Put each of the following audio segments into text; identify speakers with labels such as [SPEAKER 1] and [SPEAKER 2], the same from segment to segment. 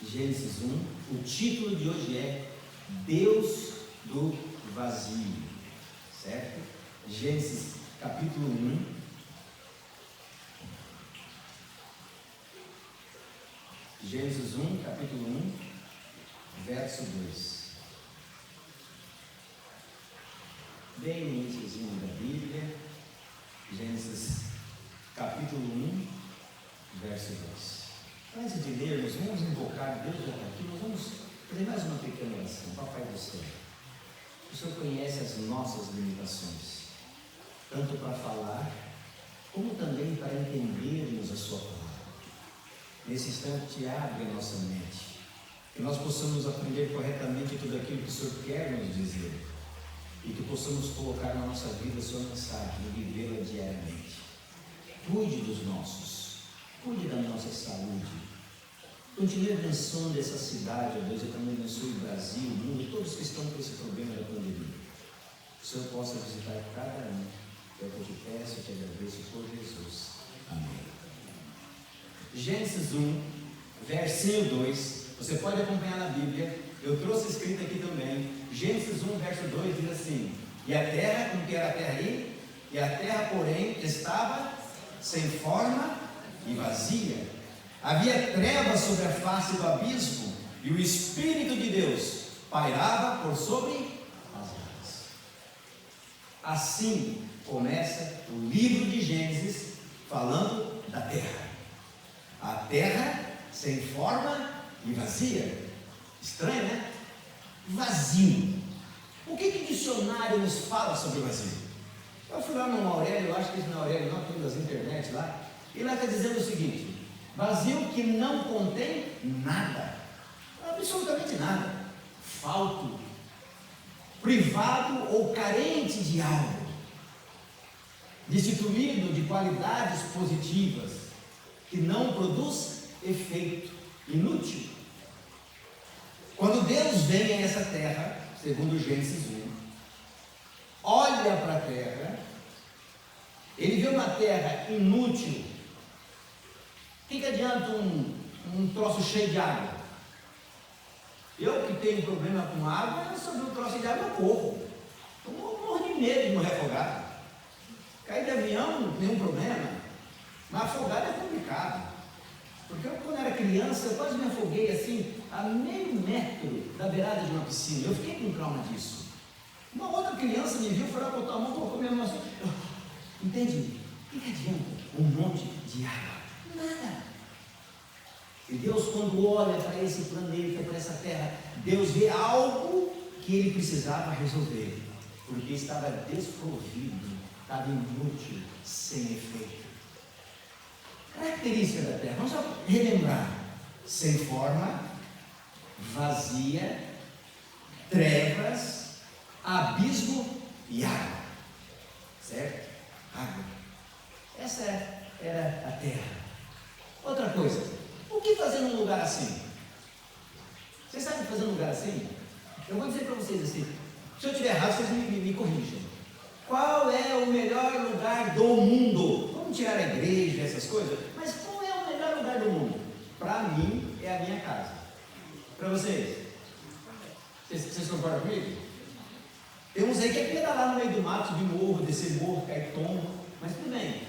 [SPEAKER 1] Gênesis 1, o título de hoje é Deus do Vazio, certo? Gênesis capítulo 1, Gênesis 1, capítulo 1, verso 2. Bem no iníciozinho da Bíblia, Gênesis capítulo 1, verso 2. Antes de lermos, vamos invocar Deus já está aqui, nós vamos fazer mais uma pequena oração. Papai do céu, o Senhor conhece as nossas limitações, tanto para falar, como também para entendermos a Sua palavra. Nesse instante, abre a nossa mente, que nós possamos aprender corretamente tudo aquilo que o Senhor quer nos dizer, e que possamos colocar na nossa vida a Sua mensagem e vivê-la diariamente. Cuide dos nossos, cuide da nossa saúde. Continue abençoando essa cidade, ó Deus, e também abençoe o Brasil, o mundo, todos que estão com esse problema da pandemia. Que o Senhor possa visitar cada um. É o que eu te peço e te agradeço por Jesus. Amém. Gênesis 1, versinho 2. Você pode acompanhar na Bíblia. Eu trouxe escrito aqui também. Gênesis 1, verso 2 diz assim: E a terra, como que era a terra aí? E a terra, porém, estava sem forma e vazia. Havia trevas sobre a face do abismo, e o Espírito de Deus pairava por sobre as águas. Assim começa o livro de Gênesis, falando da terra. A terra sem forma e vazia. Estranho, né? Vazio. O que o dicionário nos fala sobre vazio? Eu fui lá no Aurélio, eu acho que esse no Aurélio não tem das internet lá, e lá está dizendo o seguinte: vazio que não contém nada, absolutamente nada, falto, privado ou carente de algo, destituído de qualidades positivas, que não produz efeito, inútil. Quando Deus vem a essa terra, segundo Gênesis 1, olha para a terra, ele vê uma terra inútil. O que adianta um troço cheio de água? Eu que tenho problema com água, eu sobre um troço de água eu corro. Eu morro de medo de morrer afogado. Cair de avião não tem um problema, mas afogado é complicado. Porque eu, quando era criança, eu quase me afoguei assim, a meio metro da beirada de uma piscina. Eu fiquei com trauma disso. Uma outra criança me viu, falou, botou a mão, colocou minha mão assim. Entende? O que adianta um monte de água? Nada. E Deus, quando olha para esse planeta, para essa terra, Deus vê algo que ele precisava resolver, porque estava desprovido, estava inútil, sem efeito. Característica da terra, vamos só relembrar: sem forma, vazia, trevas, abismo e água. Certo? Água. Essa era a terra. Outra coisa, o que fazer num lugar assim? Vocês sabem fazer num lugar assim? Eu vou dizer para vocês assim, se eu estiver errado, vocês me corrijam. Qual é o melhor lugar do mundo? Vamos tirar a igreja, essas coisas, mas qual é o melhor lugar do mundo? Para mim, é a minha casa. Para vocês? Vocês concordam comigo? Tem uns aí que é pedalar no meio do mato, subir morro, descer morro, cair tombo, mas tudo bem.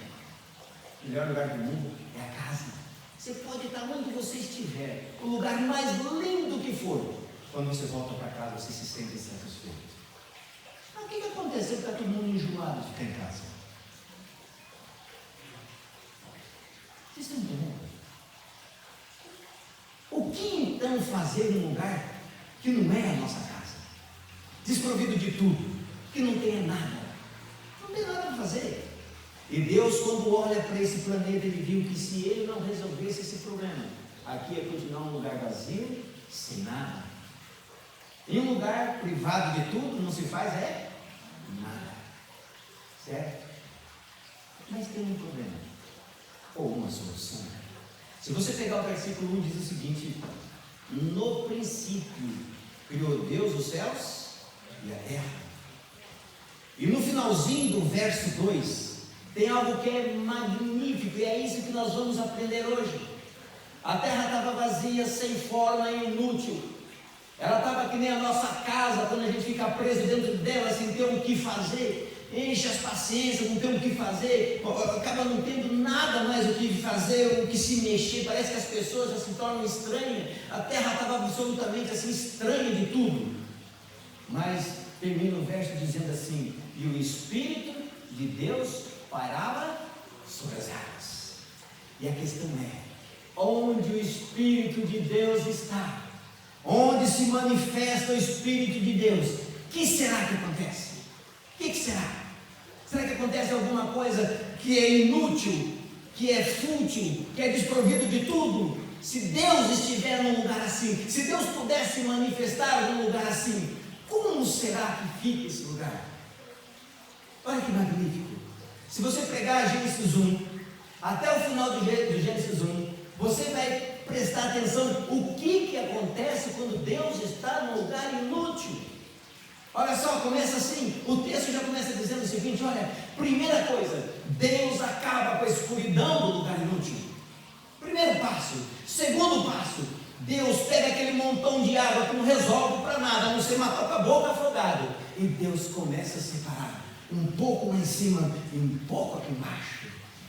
[SPEAKER 1] O melhor lugar do mundo é a casa. Você pode estar onde você estiver, o lugar mais lindo que for. Quando você volta para casa, você se sente satisfeito. Mas o que aconteceu que está todo mundo enjoado de ficar em casa? Vocês estão entendendo? O que então fazer num lugar que não é a nossa casa? Desprovido de tudo, que não tenha nada. Não tem nada para fazer. E Deus, quando olha para esse planeta, ele viu que se ele não resolvesse esse problema, aqui ia continuar um lugar vazio, sem nada. Em um lugar privado de tudo, não se faz nada. Certo? Mas tem um problema, ou uma solução. Se você pegar o versículo 1, diz o seguinte: no princípio criou Deus os céus e a terra. E no finalzinho do verso 2, tem algo que é magnífico, e é isso que nós vamos aprender hoje. A terra estava vazia, sem forma e inútil. Ela estava que nem a nossa casa, quando a gente fica preso dentro dela sem ter o que fazer. Enche as paciências, não tem o que fazer, acaba não tendo nada mais o que fazer, o que se mexer. Parece que as pessoas já se tornam estranhas. A terra estava absolutamente assim, estranha de tudo. Mas termina o verso dizendo assim: e o Espírito de Deus pairava sobre as águas. E a questão é: onde o Espírito de Deus está, onde se manifesta o Espírito de Deus, o que será que acontece? O que será? Será que acontece alguma coisa que é inútil, que é fútil, que é desprovido de tudo? Se Deus estiver num lugar assim, se Deus pudesse manifestar num lugar assim, como será que fica esse lugar? Olha que magnífico. Se você pegar Gênesis 1, até o final do Gênesis 1, você vai prestar atenção o que acontece quando Deus está num lugar inútil. Olha só, começa assim, o texto já começa dizendo o seguinte: olha, primeira coisa, Deus acaba com a escuridão do lugar inútil. Primeiro passo. Segundo passo, Deus pega aquele montão de água que não resolve para nada, a não ser matar com a boca afogado, e Deus começa a separar um pouco lá em cima e um pouco aqui embaixo.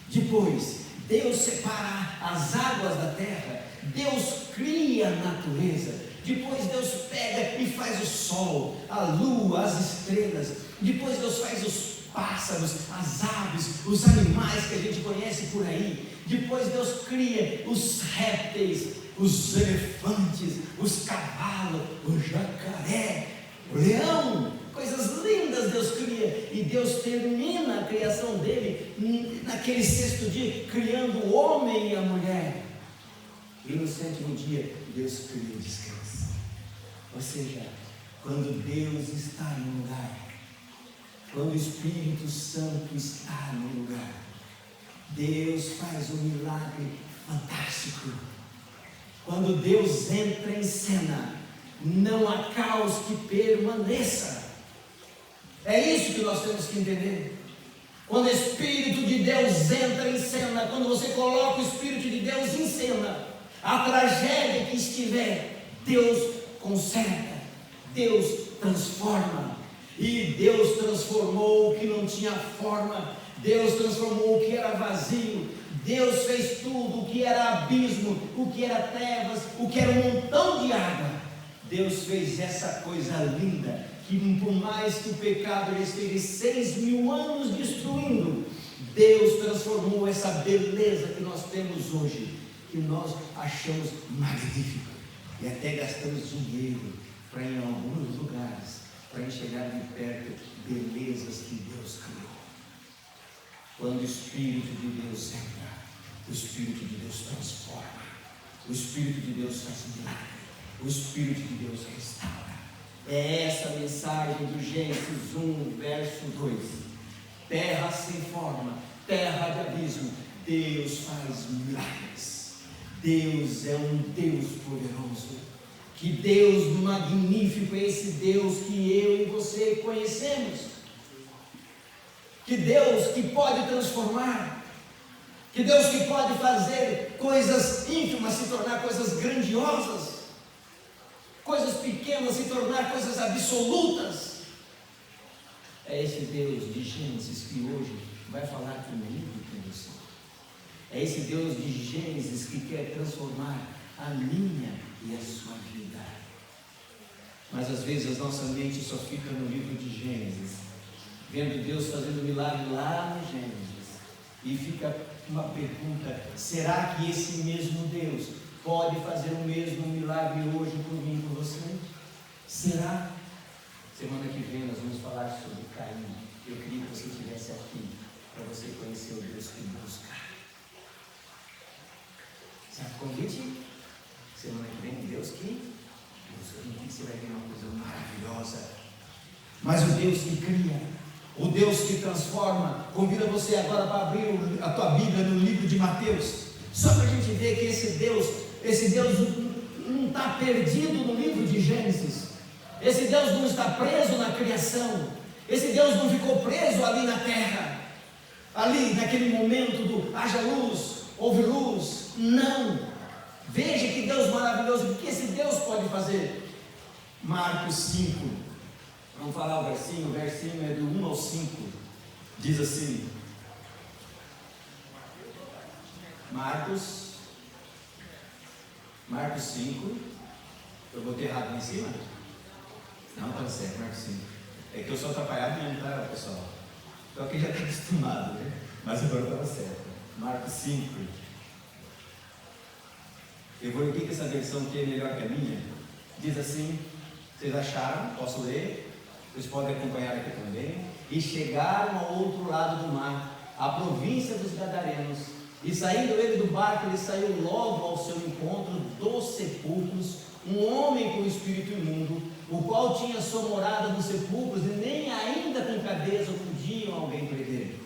[SPEAKER 1] Depois, Deus separa as águas da terra, Deus cria a natureza. Depois Deus pega e faz o sol, a lua, as estrelas. Depois Deus faz os pássaros, as aves, os animais que a gente conhece por aí. Depois Deus cria os répteis, os elefantes, os cavalos, o jacaré, o leão. Coisas lindas Deus cria. E Deus termina a criação dele naquele sexto dia, criando o homem e a mulher. E no sétimo dia Deus cria o descanso. Ou seja, quando Deus está no lugar, quando o Espírito Santo está no lugar, Deus faz um milagre fantástico. Quando Deus entra em cena, não há caos que permaneça. É isso que nós temos que entender. Quando o Espírito de Deus entra em cena, quando você coloca o Espírito de Deus em cena, a tragédia que estiver, Deus conserta, Deus transforma. E Deus transformou o que não tinha forma, Deus transformou o que era vazio, Deus fez tudo, o que era abismo, o que era trevas, o que era um montão de água. Deus fez essa coisa linda, que por mais que o pecado ele esteve 6.000 anos destruindo, Deus transformou essa beleza que nós temos hoje, que nós achamos magnífico. E até gastamos dinheiro para ir em alguns lugares, para enxergar de perto belezas que Deus criou. Quando o Espírito de Deus entra, o Espírito de Deus transforma, o Espírito de Deus faz milagre, o Espírito de Deus restaura. É essa a mensagem do Gênesis 1, verso 2. Terra sem forma, terra de abismo, Deus faz milagres. Deus é um Deus poderoso. Que Deus magnífico é esse Deus que eu e você conhecemos. Que Deus que pode transformar. Que Deus que pode fazer coisas ínfimas se tornar coisas grandiosas. Coisas pequenas se tornar coisas absolutas. É esse Deus de Gênesis que hoje vai falar comigo e com você. É esse Deus de Gênesis que quer transformar a minha e a sua vida. Mas às vezes a nossa mente só fica no livro de Gênesis, vendo Deus fazendo milagre lá no Gênesis. E fica uma pergunta: será que esse mesmo Deus pode fazer o mesmo milagre hoje por mim e por você? Será? Semana que vem nós vamos falar sobre Caim. Eu queria que você estivesse aqui para você conhecer o Deus que busca. Certo convite? Semana que vem, Deus que busca. Você vai ver uma coisa maravilhosa. Mas o Deus que cria, o Deus que transforma, convida você agora para abrir a tua Bíblia no livro de Mateus, só para a gente ver que esse Deus não está perdido no livro de Gênesis. Esse Deus não está preso na criação. Esse Deus não ficou preso ali na terra, ali naquele momento do haja luz, houve luz. Não. Veja que Deus maravilhoso, o que esse Deus pode fazer? Marcos 5, vamos falar o versinho é do 1 ao 5, diz assim, Marcos 5, eu botei errado lá em cima? Não, tá certo, Marcos 5, é que eu sou atrapalhado mesmo, tá, pessoal? Então aqui já está acostumado, né? Mas agora estava certo. Marcos 5. Eu vou ler que essa versão que é melhor que a minha. Diz assim, vocês acharam? Posso ler? Vocês podem acompanhar aqui também. E chegaram ao outro lado do mar, à província dos Gadarenos. E saindo ele do barco, ele saiu logo ao seu encontro dos sepulcros, um homem com espírito imundo, o qual tinha sua morada nos sepulcros, e nem ainda com cadeias podiam alguém prender.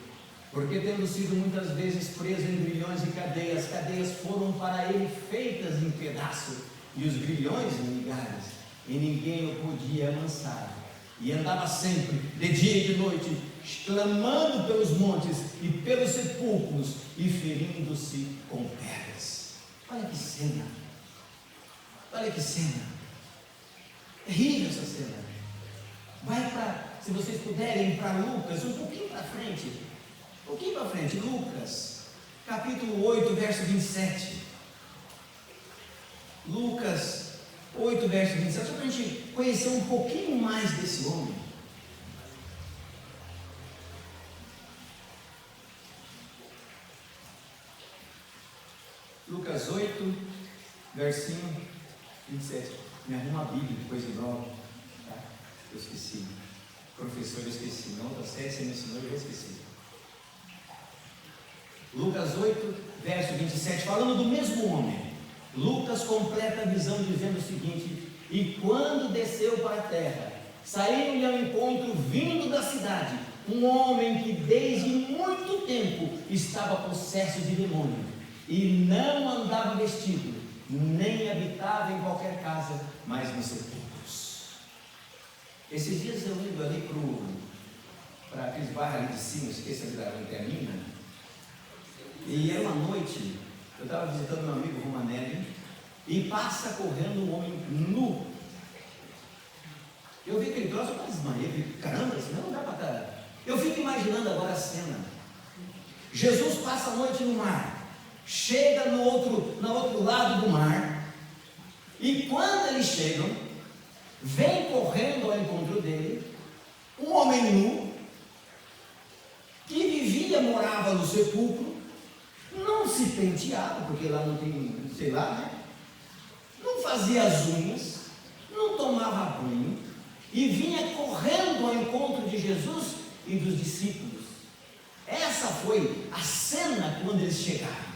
[SPEAKER 1] Porque tendo sido muitas vezes preso em grilhões e cadeias, as cadeias foram para ele feitas em pedaços, e os grilhões em migalhas, e ninguém o podia amansar. E andava sempre, de dia e de noite, clamando pelos montes e pelos sepulcros, e ferindo-se com pedras. Olha que cena! Olha que cena! Terrível essa cena. Vai para, se vocês puderem, para Lucas, um pouquinho para frente. Lucas, capítulo 8, verso 27. Lucas 8, verso 27, só para a gente conhecer um pouquinho mais desse homem. Lucas 8, versinho 27. Me arruma a Bíblia, depois de novo. Tá? Eu esqueci. Professor, eu esqueci. Na outra série você me ensinou, eu já esqueci. Lucas 8, verso 27, falando do mesmo homem. Lucas completa a visão dizendo o seguinte: e quando desceu para a terra, saiu-lhe ao encontro, vindo da cidade, um homem que desde muito tempo estava possesso de demônio, e não andava vestido, nem habitava em qualquer casa, mas nos sepulcros. Esses dias eu indo ali para aqueles bairros ali de cima, esqueça de dar uma termina. E era uma noite, eu estava visitando meu amigo Romanelli, e passa correndo um homem nu. Eu vi aquele troço, eu quase desmaiei, eu vi, caramba, senão não dá para estar. Eu fico imaginando agora a cena. Jesus passa a noite no mar, chega no outro lado do mar, e quando eles chegam, vem correndo ao encontro dele um homem nu, que morava no sepulcro, não se penteava, porque lá não tem, sei lá, né? Não fazia as unhas, não tomava banho, e vinha correndo ao encontro de Jesus e dos discípulos. Essa foi a cena quando eles chegaram.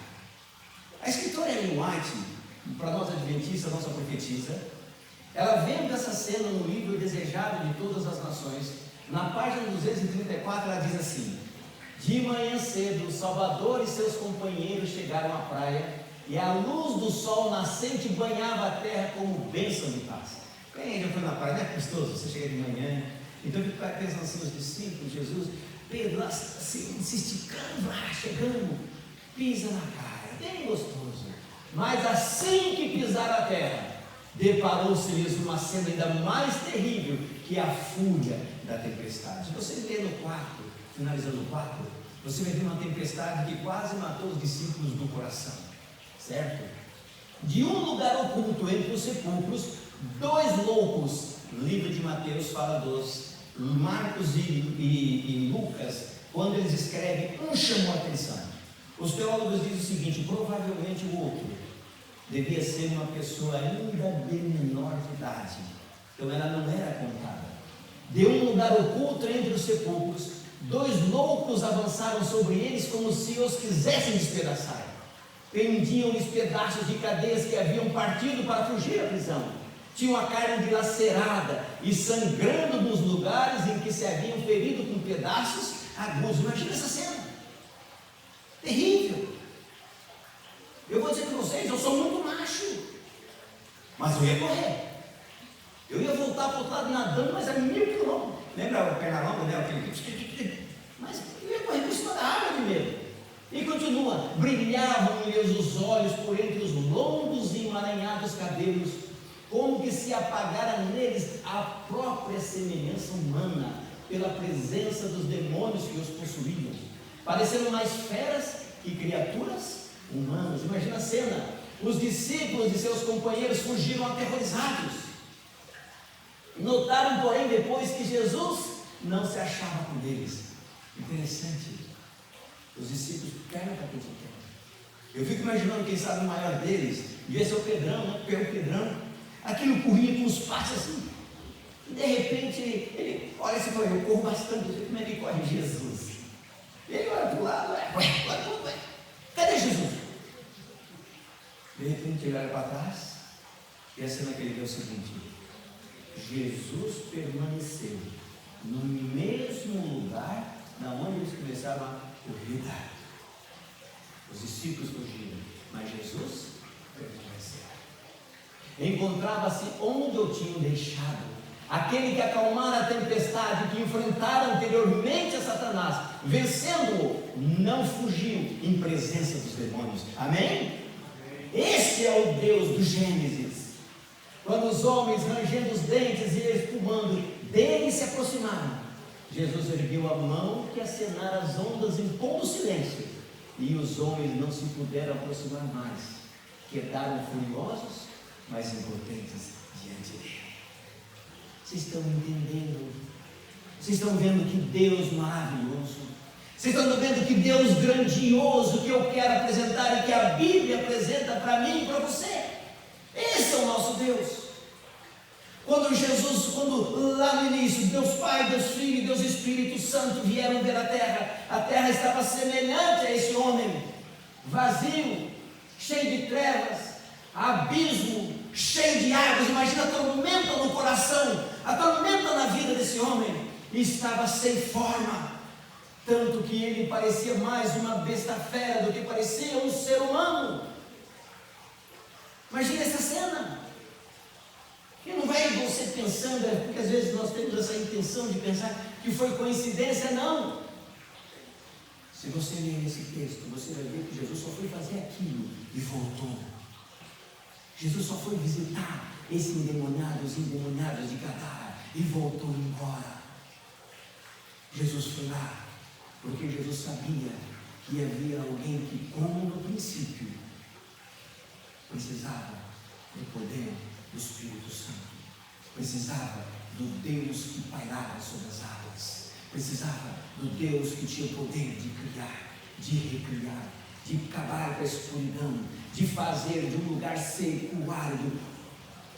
[SPEAKER 1] A escritora Ellen White, para nós adventistas, nossa profetisa, ela vendo essa cena no livro Desejado de Todas as Nações, na página 234, ela diz assim: de manhã cedo, o Salvador e seus companheiros chegaram à praia, e a luz do sol nascente banhava a terra como bênção de paz. Quem já foi na praia, não é gostoso? Você chega de manhã, então fica pensando assim, os discípulos, Jesus, Pedro, assim, se esticando, chegando, pisa na cara, bem gostoso. Mas assim que pisaram a terra, deparou-se-lhes uma cena ainda mais terrível, que a fúria da tempestade. Você lê no 4, finalizando o 4, você vai ver uma tempestade que quase matou os discípulos do coração, certo? De um lugar oculto entre os sepulcros, dois loucos, livro de Mateus fala dos, Marcos e Lucas, quando eles escrevem, um chamou a atenção. Os teólogos dizem o seguinte: provavelmente o outro devia ser uma pessoa ainda bem menor de idade, então ela não era contada. De um lugar oculto entre os sepulcros, dois loucos avançaram sobre eles como se os quisessem despedaçar. Pendiam-lhes pedaços de cadeias que haviam partido para fugir da prisão. Tinham a carne dilacerada e sangrando nos lugares em que se haviam ferido com pedaços agudos. Imagina essa cena, terrível. Eu vou dizer para vocês, eu sou muito macho, mas eu ia correr. Eu ia voltar para o outro lado nadando, mas a 1000 quilômetros. Lembra o Pernalonga, né? Mas eu ia correr por cima da água de medo. E continua: brilhavam-lhes os olhos por entre os longos e emaranhados cabelos, como que se apagara neles a própria semelhança humana, pela presença dos demônios que os possuíam. Parecendo mais feras que criaturas humanas. Imagina a cena: os discípulos e seus companheiros fugiram aterrorizados. Notaram, porém, depois que Jesus não se achava com eles. Interessante. Os discípulos ficaram acreditando. Eu fico imaginando, quem sabe o maior deles devia ser o Pedrão, né? Porque o Pedrão, aquilo corria com os passos assim. E de repente ele olha assim: eu corro bastante. Como é que corre Jesus? Ele olha para o lado: cadê Jesus? De repente ele olha para trás, e a cena que ele vê é o seguinte: Jesus permaneceu no mesmo lugar na onde eles começaram a corrida. Os discípulos fugiram, mas Jesus permaneceu. Encontrava-se onde eu tinha deixado. Aquele que acalmara a tempestade, que enfrentara anteriormente a Satanás, vencendo-o, não fugiu em presença dos demônios. Amém? Esse é o Deus do Gênesis. Quando os homens, rangendo os dentes e espumando, dele se aproximaram, Jesus ergueu a mão que acenara as ondas impondo silêncio, e os homens não se puderam aproximar mais. Quedaram furiosos, mas impotentes diante dele. Vocês estão entendendo? Vocês estão vendo que Deus maravilhoso? Vocês estão vendo que Deus grandioso que eu quero apresentar e que a Bíblia apresenta para mim e para você? Esse é o nosso Deus. Quando lá no início, Deus Pai, Deus Filho e Deus Espírito Santo vieram ver a terra estava semelhante a esse homem, vazio, cheio de trevas, abismo, cheio de águas. Imagina a tormenta no coração, a tormenta na vida desse homem, e estava sem forma, tanto que ele parecia mais uma besta fera do que parecia um ser humano. Imagina essa cena. E não vai você pensando, porque às vezes nós temos essa intenção de pensar que foi coincidência. Não. Se você ler esse texto, você vai ver que Jesus só foi fazer aquilo e voltou. Jesus só foi visitar os endemoniados de Gadara e voltou embora. Jesus foi lá porque Jesus sabia que havia alguém que, como no princípio, precisava do poder do Espírito Santo, precisava do Deus que pairava sobre as águas, precisava do Deus que tinha o poder de criar, de recriar, de acabar com a escuridão, de fazer de um lugar seco, árido,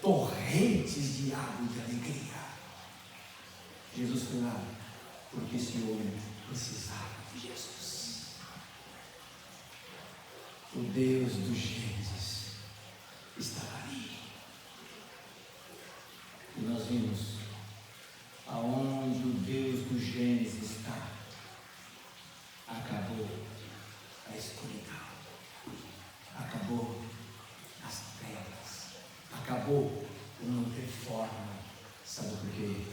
[SPEAKER 1] torrentes de água e de alegria. Jesus foi lá porque esse homem precisava de Jesus. O Deus do Gênesis estava ali. E nós vimos aonde o Deus do Gênesis está, acabou a escuridão, acabou as trevas, acabou o não ter forma. Sabe por quê?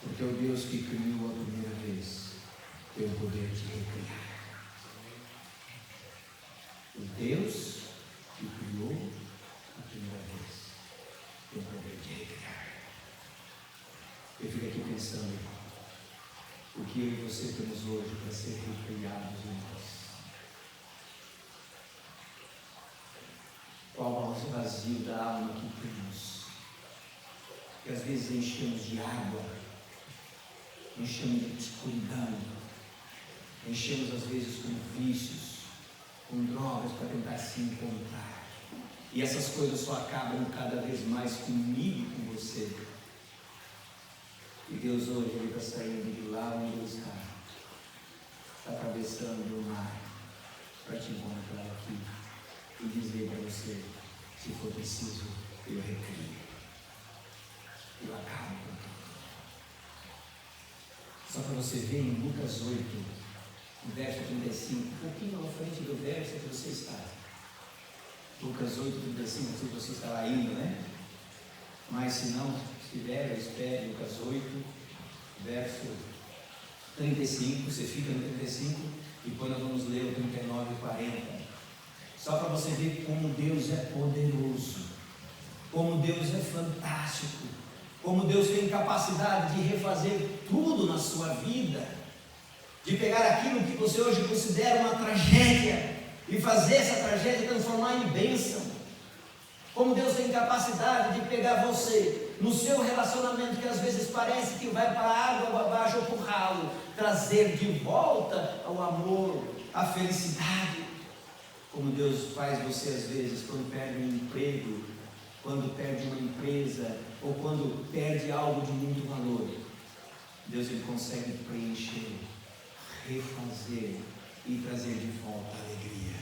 [SPEAKER 1] Porque o Deus que criou a primeira vez tem o poder de recriar. O Deus que criou a primeira vez tem o poder de recriar. Eu fico aqui pensando, o que eu e você temos hoje para ser recriados em nós? Qual o vazio da alma que temos? Que às vezes enchemos de água, enchemos de escuridão, enchemos às vezes com vícios, com drogas para tentar se encontrar. E essas coisas só acabam cada vez mais comigo e com você. E Deus hoje ele está saindo de lá onde ele está atravessando o mar para te encontrar aqui e dizer para você: se for preciso, eu recrio, eu acabo com tudo. Só para você ver em Lucas 8, verso 35, um pouquinho à frente do verso que você está. Lucas 8, 35, não sei se você está lá ainda, né? Mas se não estiver, eu espero. Lucas 8, verso 35, você fica no 35, e depois nós vamos ler o 39 e 40. Só para você ver como Deus é poderoso, como Deus é fantástico, como Deus tem capacidade de refazer tudo na sua vida, de pegar aquilo que você hoje considera uma tragédia e fazer essa tragédia transformar em bênção. Como Deus tem capacidade de pegar você no seu relacionamento que às vezes parece que vai para a água abaixo ou para o ralo, trazer de volta ao amor, à felicidade. Como Deus faz você às vezes quando perde um emprego, quando perde uma empresa, ou quando perde algo de muito valor. Deus ele consegue preencher, refazer e trazer de volta a alegria.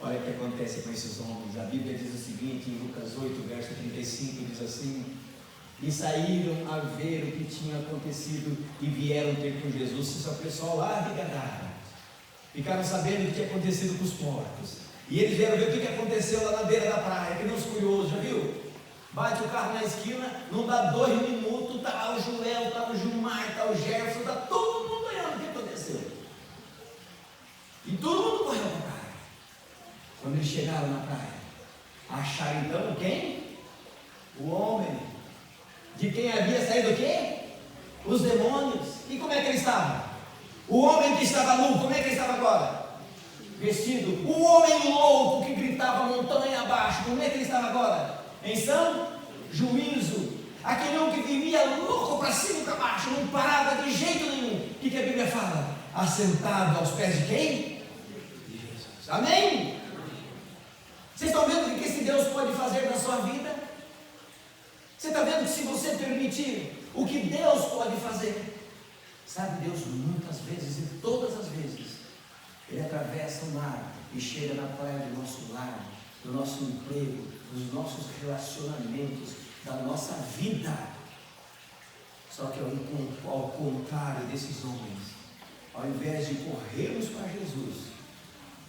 [SPEAKER 1] Olha o que acontece com esses homens. A Bíblia diz o seguinte, em Lucas 8, verso 35, diz assim: e saíram a ver o que tinha acontecido e vieram ter com Jesus. Isso é o pessoal lá de Gadara. Ficaram sabendo o que tinha acontecido com os porcos. E eles vieram ver o que aconteceu lá na beira da praia, que nem os curiosos, já viu? Bate o carro na esquina, não dá 2 minutos, está lá o Joel, está o Gilmar, está o Jefferson, está todo mundo olhando o que aconteceu. E todo mundo correu para a praia. Quando eles chegaram na praia, acharam então quem? O homem, de quem havia saído o quê? Os demônios. E como é que ele estava? O homem que estava nu, como é que ele estava agora? Vestido. O homem louco que gritava montanha abaixo, como é que ele estava agora? Em são juízo. Aquele homem que vivia louco para cima e para baixo, não parava de jeito nenhum. O que a Bíblia fala? Assentado aos pés de quem? De Jesus. Amém? Vocês estão vendo o que esse Deus pode fazer na sua vida? Você está vendo que se você permitir, o que Deus pode fazer? Sabe, Deus muitas vezes, e todas as vezes, Ele atravessa o mar e chega na praia do nosso lar, do nosso emprego, dos nossos relacionamentos, da nossa vida. Só que ao contrário desses homens, ao invés de corrermos para Jesus,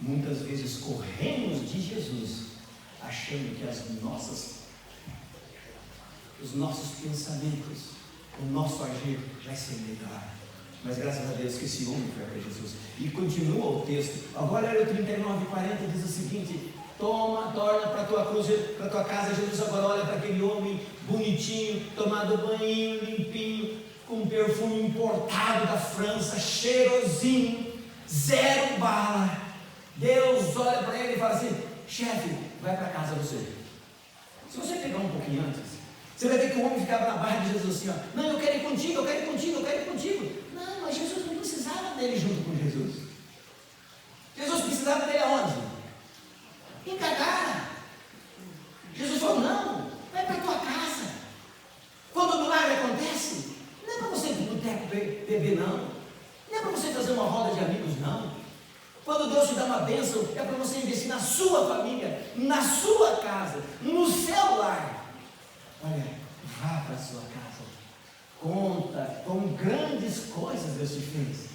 [SPEAKER 1] muitas vezes corremos de Jesus, achando que os nossos pensamentos, o nosso agir vai ser melhor. Mas graças a Deus que esse homem foi para Jesus. E continua o texto. Agora era o 39 e 40, diz o seguinte: torna para a tua cruz, para a tua casa. Jesus agora olha para aquele homem bonitinho, tomado banho, limpinho, com perfume importado da França, cheirosinho, 0 bala. Deus olha para ele e fala assim: chefe, vai para casa você. Se você pegar um pouquinho antes, você vai ver que o homem ficava na barra de Jesus assim, ó: não, eu quero ir contigo, eu quero ir contigo, eu quero ir contigo. Não, mas Jesus não precisava dele junto com Jesus. Jesus precisava dele aonde? Em Gadara. Jesus falou: não, vai para a tua casa. Quando o milagre acontece, não é para você ir para o boteco beber, não. Não é para você fazer uma roda de amigos, não. Quando Deus te dá uma bênção, é para você investir na sua família, na sua casa, no seu lar. Olha, vá para a sua casa. Conta como grandes coisas Deus te fez.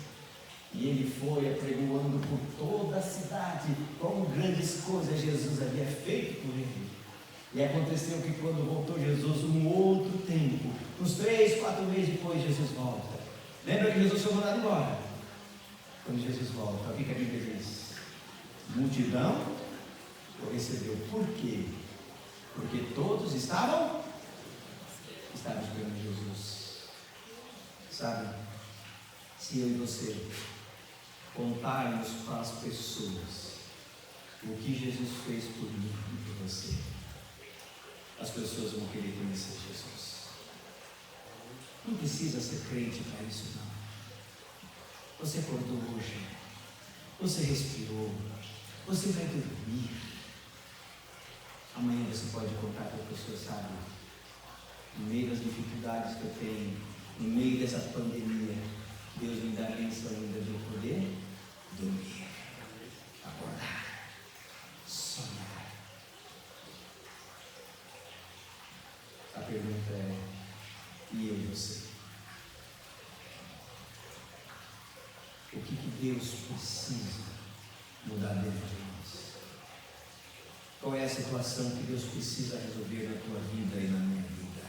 [SPEAKER 1] E ele foi apregoando por toda a cidade como grandes coisas Jesus havia feito por ele. E aconteceu que quando voltou Jesus, um outro tempo, uns 3, 4 meses depois, Jesus volta. Lembra que Jesus foi mandado embora? Quando Jesus volta, o que a Bíblia diz? Multidão o recebeu. Por quê? Porque todos estavam esperando Jesus. Sabe, se eu e você contarmos para as pessoas o que Jesus fez por mim e por você, as pessoas vão querer conhecer Jesus. Não precisa ser crente para isso, não. Você acordou hoje, você respirou, você vai dormir. Amanhã você pode contar para a pessoa, sabe, no meio das dificuldades que eu tenho, no meio dessa pandemia, Deus me dá a bênção ainda de eu poder dormir, acordar, sonhar. A pergunta é: e eu e você? O que Deus precisa mudar dentro de nós? Qual é a situação que Deus precisa resolver na tua vida e na minha vida?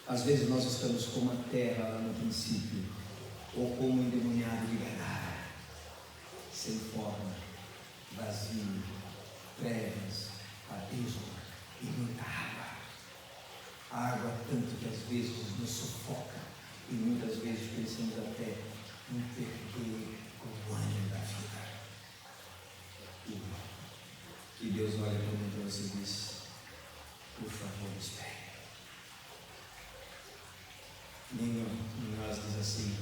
[SPEAKER 1] Às vezes nós estamos como a terra lá no princípio, ou como um endemoniado de Gadara, sem forma, vazio, trevas, abismo e muita água. Água tanto que às vezes nos sufoca e muitas vezes pensamos até em perder o ânimo da vida. E Deus olha para mim e você diz: por favor, espere. Nenhum de nós diz assim: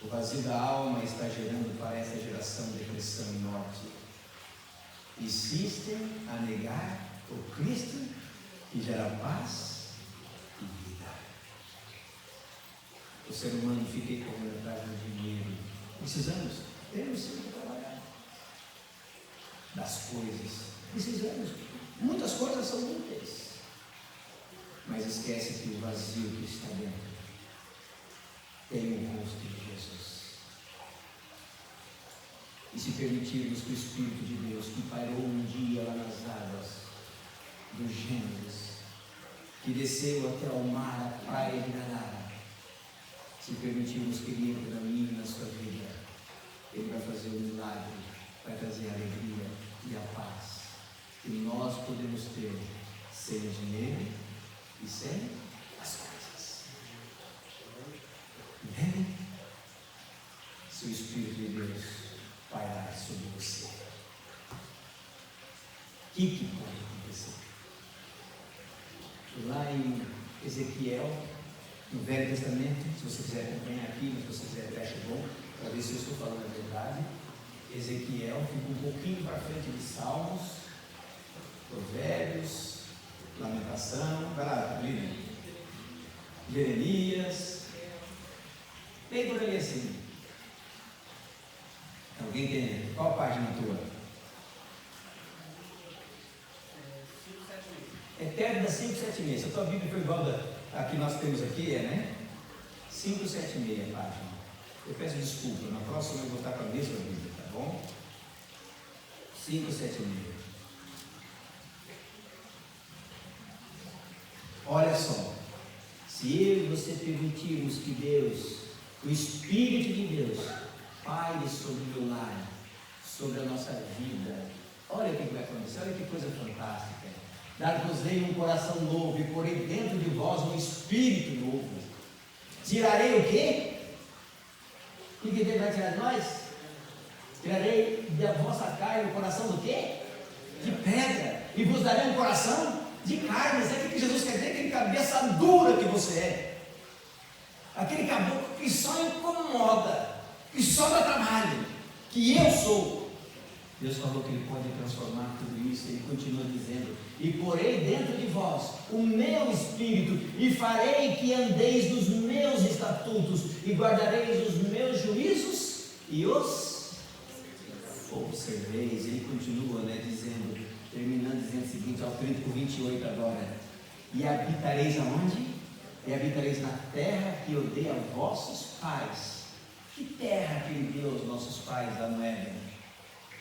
[SPEAKER 1] o vazio da alma está gerando para essa geração depressão e morte. Insistem a negar o Cristo que gera paz e vida. O ser humano fica correndo atrás do dinheiro. Temos sim que trabalhar. Das coisas. Precisamos. Muitas coisas são úteis. Mas esquece que o vazio que está dentro tem o rosto de Jesus. E se permitirmos que o Espírito de Deus, que pairou um dia lá nas águas do Gênesis, que desceu até ao mar, a praia de Gadara, se permitirmos que Ele entre na minha e na sua vida, Ele vai fazer um milagre, vai trazer a alegria e a paz que nós podemos ter sem o dinheiro e sem as coisas. Entendem? Se o Espírito de Deus pairar sobre você, o que pode acontecer? Lá em Ezequiel, no Velho Testamento, se você quiser acompanhar aqui, mas se você quiser fecha bom, para ver se eu estou falando a verdade. Ezequiel fica um pouquinho para frente de Salmos, Provérbios, Lamentação, vai lá, Lívia. Jeremias, bem por ali assim. Alguém tem? Qual a página tua? É perto da 576. Se a tua Bíblia foi igual a que nós temos aqui, né? 576 a página. Eu peço desculpa, na próxima eu vou estar com a mesma Bíblia, tá bom? 576. Olha só, se eu e você permitirmos que Deus, o Espírito de Deus, paire sobre o meu lar, sobre a nossa vida, olha o que vai acontecer, olha que coisa fantástica. Dar-vos-ei um coração novo e porei dentro de vós um espírito novo. Tirarei o quê? O que Deus vai tirar de nós? Tirarei da vossa carne o coração do quê? De pedra. E vos darei um coração de carne. Sabe o que Jesus quer dizer? Aquele cabeça dura que você é. Aquele caboclo que só incomoda, que só dá trabalho, que eu sou. Deus falou que Ele pode transformar tudo isso. Ele continua dizendo: e porei dentro de vós o meu espírito, e farei que andeis nos meus estatutos, e guardareis os meus juízos, e os observeis. Ele continua, dizendo, terminando dizendo o seguinte, ao 28 agora: e habitareis aonde? E habitareis na terra que eu dei a vossos pais. Que terra que Ele deu aos nossos pais lá no Éden?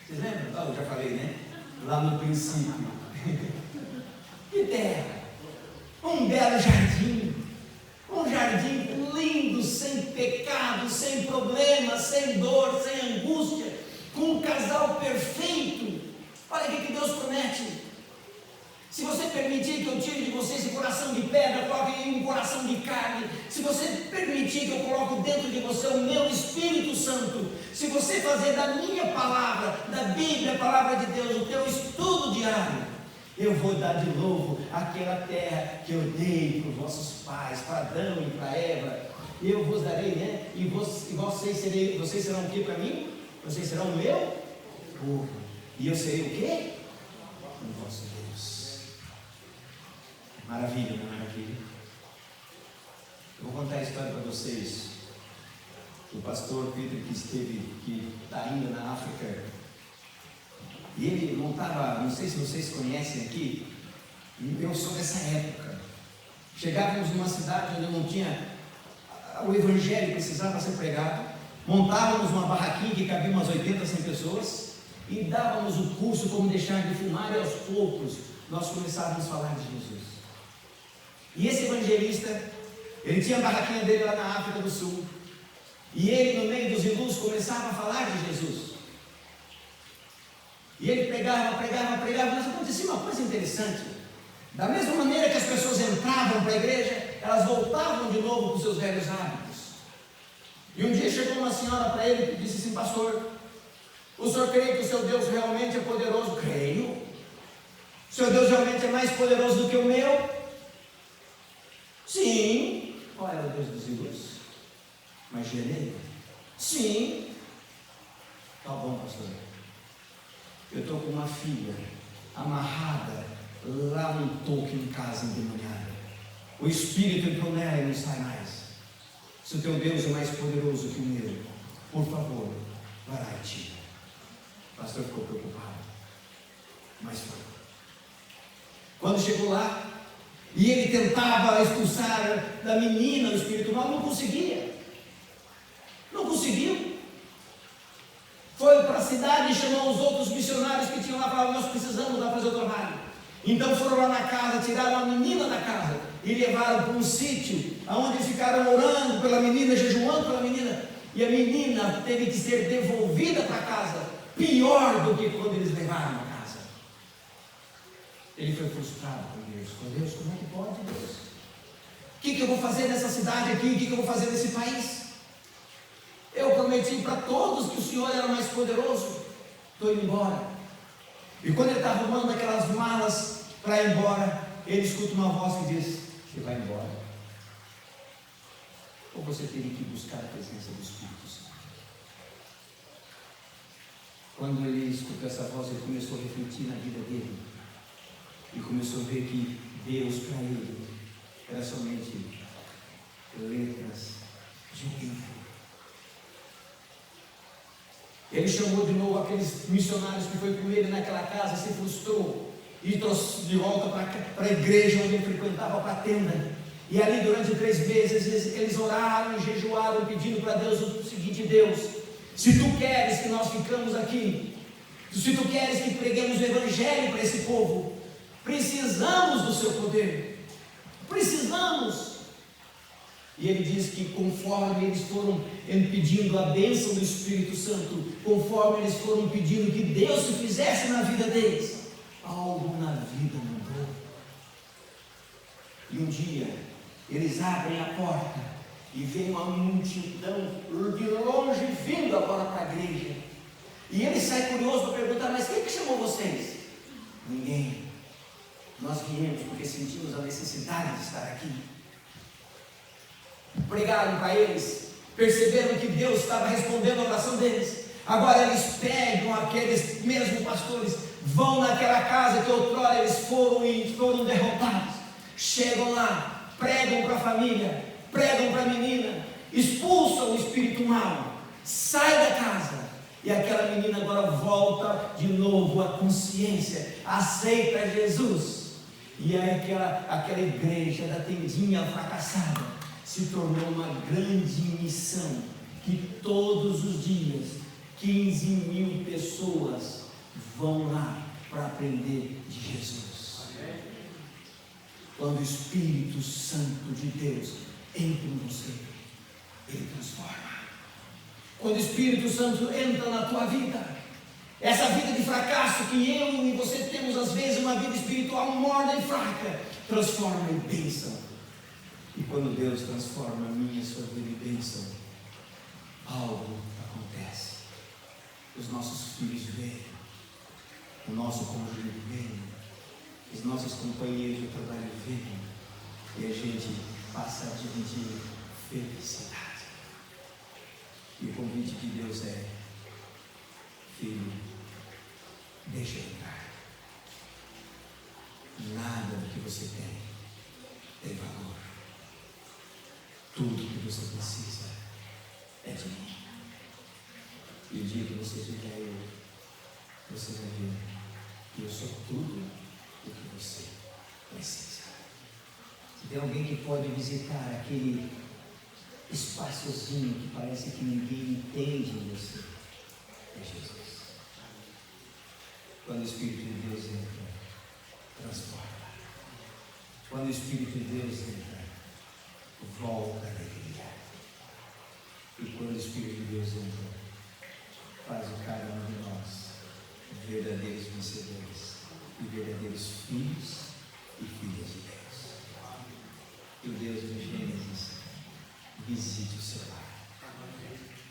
[SPEAKER 1] Vocês lembram? Eu já falei, né? Lá no princípio. Que terra! Um belo jardim. Um jardim lindo, sem pecado, sem problemas, sem dor, sem angústia. Com um casal perfeito. Olha o que Deus promete. Se você permitir que eu tire de você esse coração de pedra, coloque em um coração de carne. Se você permitir que eu coloque dentro de você o meu Espírito Santo. Se você fazer da minha palavra, da Bíblia, a palavra de Deus, o teu estudo diário, eu vou dar de novo aquela terra que eu dei para os vossos pais, para Adão e para Eva. Eu vos darei, e vocês serão o que para mim? Vocês serão o meu povo. E eu serei o quê? O vosso Deus. Maravilha, não é maravilha? Eu vou contar a história para vocês. O pastor Peter, que está indo na África, e ele montava, não sei se vocês conhecem aqui, eu sou dessa época. Chegávamos numa cidade onde não tinha, o evangelho precisava ser pregado, montávamos uma barraquinha que cabia umas 80, 100 pessoas, e dávamos o curso como deixar de fumar, e aos poucos nós começávamos a falar de Jesus. E esse evangelista, Ele tinha a barraquinha dele lá na África do Sul. E ele, no meio dos hindus, começava a falar de Jesus. E ele pregava, mas acontecia uma coisa interessante. Da mesma maneira que as pessoas entravam para a igreja, elas voltavam de novo para os seus velhos hábitos. E um dia chegou uma senhora para ele e disse assim: pastor, o senhor crê que o seu Deus realmente é poderoso? Creio. O seu Deus realmente é mais poderoso do que o meu? Sim. Qual era o Deus dos hindus? Magia negra? Sim. Tá bom, pastor. Eu estou com uma filha amarrada lá no toque em casa endemoniada. O espírito entrou nela e não sai mais. Se o teu Deus é mais poderoso que o meu, por favor, vai lá e tira. O pastor ficou preocupado, mas foi. Quando chegou lá, e ele tentava expulsar da menina o espírito mal, não conseguia. Não conseguiu. Foi para a cidade e chamou os outros missionários que tinham lá e falaram: nós precisamos lá fazer o trabalho. Então foram lá na casa, tiraram a menina da casa e levaram para um sítio, onde ficaram orando pela menina, jejuando pela menina. E a menina teve que ser devolvida para casa, pior do que quando eles levaram a casa. Ele foi frustrado com Deus. Com Deus, como é que pode, Deus? O que eu vou fazer nessa cidade aqui? O que eu vou fazer nesse país? Eu prometi para todos que o Senhor era mais poderoso. Estou indo embora. E quando ele está arrumando aquelas malas para ir embora, ele escuta uma voz que diz: você vai embora? Ou você teria que buscar a presença do Espírito Santo? Quando ele escutou essa voz, ele começou a refletir na vida dele. E começou a ver que Deus para ele era somente letras de um livro. Ele chamou de novo aqueles missionários que foi com ele naquela casa, se frustrou e trouxe de volta para a igreja onde ele frequentava, para a tenda. E ali durante 3 meses eles oraram e jejuaram, pedindo para Deus o seguinte: Deus, se tu queres que nós ficamos aqui, se tu queres que preguemos o evangelho para esse povo, precisamos do seu poder, precisamos. E ele diz que conforme eles foram pedindo a bênção do Espírito Santo, conforme eles foram pedindo que Deus se fizesse na vida deles, algo na vida mudou. E um dia eles abrem a porta e vem uma multidão de longe vindo agora para a igreja. E ele sai curioso para perguntar: mas quem que chamou vocês? Ninguém. Nós viemos porque sentimos a necessidade de estar aqui. Pregaram para eles, perceberam que Deus estava respondendo a oração deles. Agora eles pegam aqueles mesmos pastores, vão naquela casa que outrora eles foram derrotados. Chegam lá, pregam para a família, pregam para a menina, expulsam o espírito mau, sai da casa. E aquela menina agora volta de novo à consciência, aceita Jesus. E aí aquela igreja da tendinha fracassada se tornou uma grande missão, que todos os dias 15.000 pessoas vão lá para aprender de Jesus. Quando o Espírito Santo de Deus entra em você, ele transforma. Quando o Espírito Santo entra na tua vida, essa vida de fracasso que eu e você temos às vezes, uma vida espiritual morna e fraca, transforma em bênção. E quando Deus transforma a minha, sua vida em bênção, algo acontece. Os nossos filhos veem, o nosso cônjuge vem, os nossos companheiros de trabalho veem, e a gente passa a dividir felicidade. E o convite de Deus é: filho, deixa eu entrar. Nada do que você tem valor. Tudo que você precisa é de mim. E o dia que você tiver eu, você vai ver que eu sou tudo o que você precisa. Se tem alguém que pode visitar aquele espaçozinho que parece que ninguém entende em você, é Jesus. Quando o Espírito de Deus entra, transforma. Quando o Espírito de Deus entra, volta a alegria. E quando o Espírito de Deus entra, faz de cada um de nós verdadeiros vencedores e verdadeiros filhos e filhas de Deus. Que o Deus do Gênesis visite o seu lar.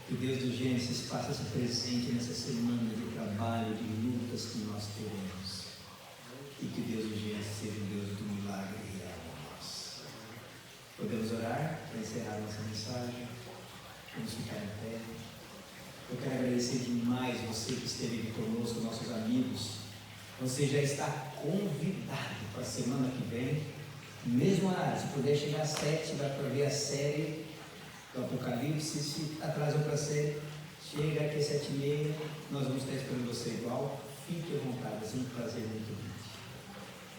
[SPEAKER 1] Que o Deus do Gênesis faça-se presente nessa semana de trabalho, de lutas que nós teremos. E que o Deus do Gênesis seja o Deus do milagre real em nós. Podemos orar para encerrar nossa mensagem? Vamos ficar em pé. Eu quero agradecer demais você que esteve aqui conosco, nossos amigos. Você já está convidado para a semana que vem, mesmo horário. Se puder chegar às 7, dá para ver a série do Apocalipse. Se atrasou para a série, chega aqui às 7h30. Nós vamos estar esperando você igual. Fique à vontade, é um prazer muito grande.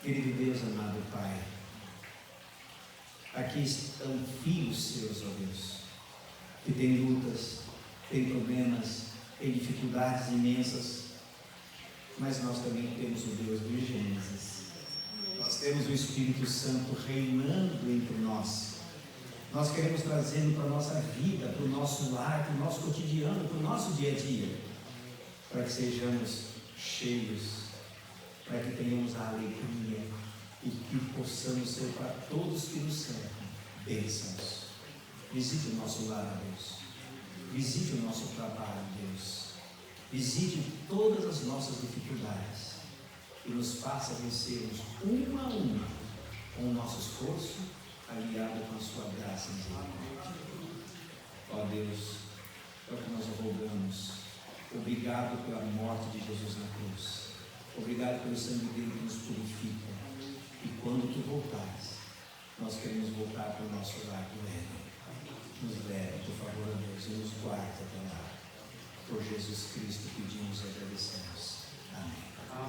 [SPEAKER 1] Querido Deus, amado Pai, aqui estão filhos seus, ó Deus, que têm lutas, têm problemas, têm dificuldades imensas, mas nós também temos o Deus do Gênesis. Nós temos o Espírito Santo reinando entre nós. Nós queremos trazê-lo para a nossa vida, para o nosso lar, para o nosso cotidiano, para o nosso dia a dia, para que sejamos cheios, para que tenhamos a alegria e que possamos ser para todos que nos cercam bênçãos. Visite o nosso lar, Deus. Visite o nosso trabalho, Deus. Visite todas as nossas dificuldades e nos faça vencermos uma a uma com o nosso esforço, aliado com a sua graça e misericórdia. Ó Deus, é o que nós rogamos. Obrigado pela morte de Jesus na cruz. Obrigado pelo sangue dele que nos purifica. E quando tu voltares, nós queremos voltar para o nosso lar do Éden. Nos leve, por favor, a Deus, e nos guarde até lá. Por Jesus Cristo pedimos e agradecemos. Amém.